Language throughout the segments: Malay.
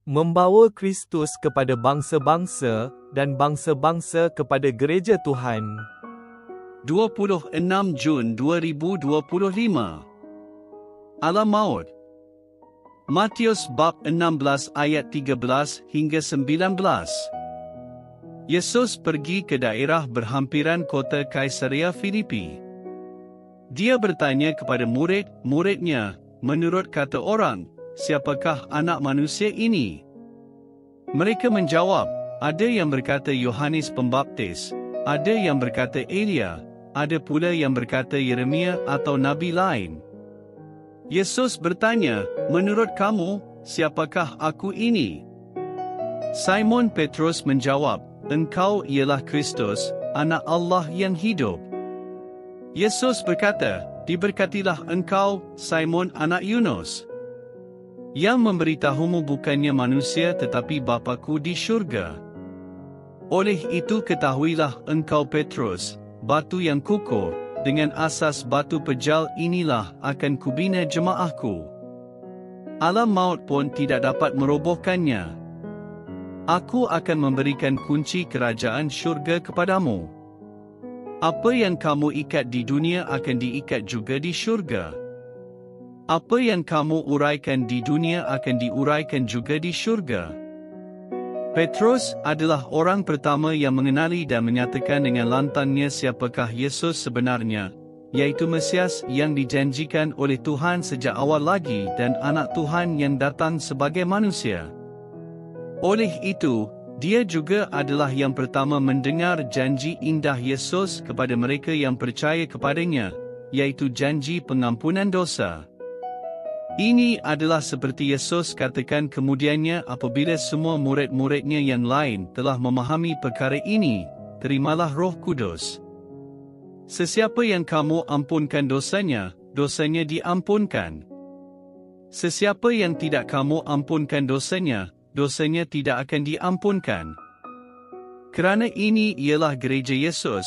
membawa Kristus kepada bangsa-bangsa dan bangsa-bangsa kepada gereja Tuhan. 26 Jun 2025. Alam maut. Matius bab 16 ayat 13 hingga 19. Yesus pergi ke daerah berhampiran kota Kaisarea Filipi. Dia bertanya kepada murid-muridnya, "Menurut kata orang, siapakah anak manusia ini?" Mereka menjawab, "Ada yang berkata Yohanes Pembaptis, ada yang berkata Elia, ada pula yang berkata Yeremia atau nabi lain." Yesus bertanya, "Menurut kamu, siapakah aku ini?" Simon Petrus menjawab, "Engkau ialah Kristus, Anak Allah yang hidup." Yesus berkata, "Diberkatilah engkau, Simon anak Yunus. Yang memberitahumu bukannya manusia tetapi Bapa-Ku di syurga. Oleh itu ketahuilah engkau Petrus, batu yang kukuh, dengan asas batu pejal inilah akan kubina jemaah-Ku. Alam maut pun tidak dapat merobohkannya. Aku akan memberikan kunci kerajaan syurga kepadamu. Apa yang kamu ikat di dunia akan diikat juga di syurga. Apa yang kamu uraikan di dunia akan diuraikan juga di syurga." Petrus adalah orang pertama yang mengenali dan menyatakan dengan lantangnya siapakah Yesus sebenarnya, yaitu Mesias yang dijanjikan oleh Tuhan sejak awal lagi dan anak Tuhan yang datang sebagai manusia. Oleh itu, dia juga adalah yang pertama mendengar janji indah Yesus kepada mereka yang percaya kepadanya, yaitu janji pengampunan dosa. Ini adalah seperti Yesus katakan kemudiannya apabila semua murid-muridnya yang lain telah memahami perkara ini, "Terimalah Roh Kudus. Sesiapa yang kamu ampunkan dosanya, dosanya diampunkan. Sesiapa yang tidak kamu ampunkan dosanya, dosanya tidak akan diampunkan." Kerana ini ialah gereja Yesus,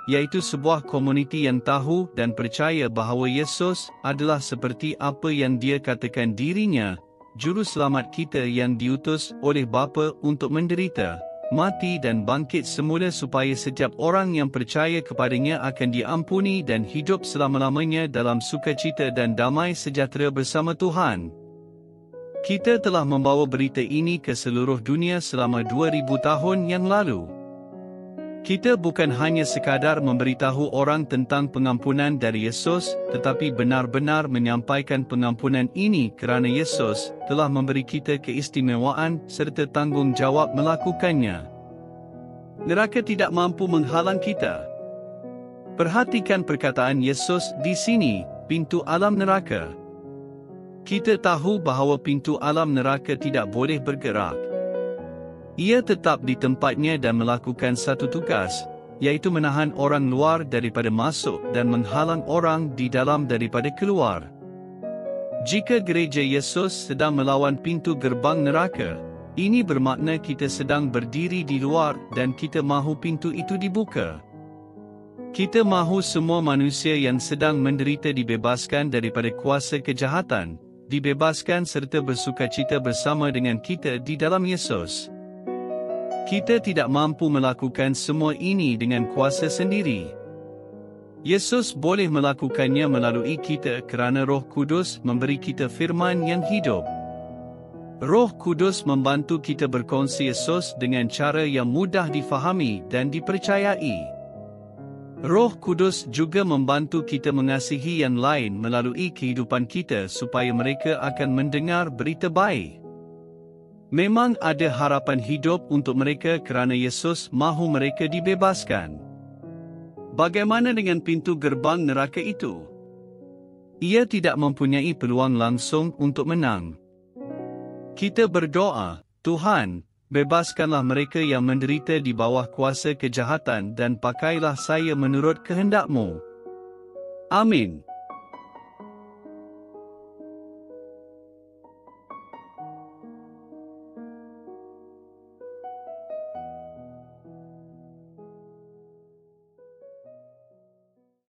yaitu sebuah komuniti yang tahu dan percaya bahawa Yesus adalah seperti apa yang dia katakan dirinya, juru selamat kita yang diutus oleh Bapa untuk menderita, mati dan bangkit semula supaya setiap orang yang percaya kepadanya akan diampuni dan hidup selama-lamanya dalam sukacita dan damai sejahtera bersama Tuhan. Kita telah membawa berita ini ke seluruh dunia selama 2000 tahun yang lalu. Kita bukan hanya sekadar memberitahu orang tentang pengampunan dari Yesus, tetapi benar-benar menyampaikan pengampunan ini kerana Yesus telah memberi kita keistimewaan serta tanggungjawab melakukannya. Neraka tidak mampu menghalang kita. Perhatikan perkataan Yesus di sini, pintu alam neraka. Kita tahu bahawa pintu alam neraka tidak boleh bergerak. Ia tetap di tempatnya dan melakukan satu tugas, yaitu menahan orang luar daripada masuk dan menghalang orang di dalam daripada keluar. Jika gereja Yesus sedang melawan pintu gerbang neraka, ini bermakna kita sedang berdiri di luar dan kita mahu pintu itu dibuka. Kita mahu semua manusia yang sedang menderita dibebaskan daripada kuasa kejahatan, dibebaskan serta bersukacita bersama dengan kita di dalam Yesus. Kita tidak mampu melakukan semua ini dengan kuasa sendiri. Yesus boleh melakukannya melalui kita kerana Roh Kudus memberi kita firman yang hidup. Roh Kudus membantu kita berkongsi Yesus dengan cara yang mudah difahami dan dipercayai. Roh Kudus juga membantu kita mengasihi yang lain melalui kehidupan kita supaya mereka akan mendengar berita baik. Memang ada harapan hidup untuk mereka kerana Yesus mahu mereka dibebaskan. Bagaimana dengan pintu gerbang neraka itu? Ia tidak mempunyai peluang langsung untuk menang. Kita berdoa, "Tuhan, bebaskanlah mereka yang menderita di bawah kuasa kejahatan dan pakailah saya menurut kehendak-Mu." Amin.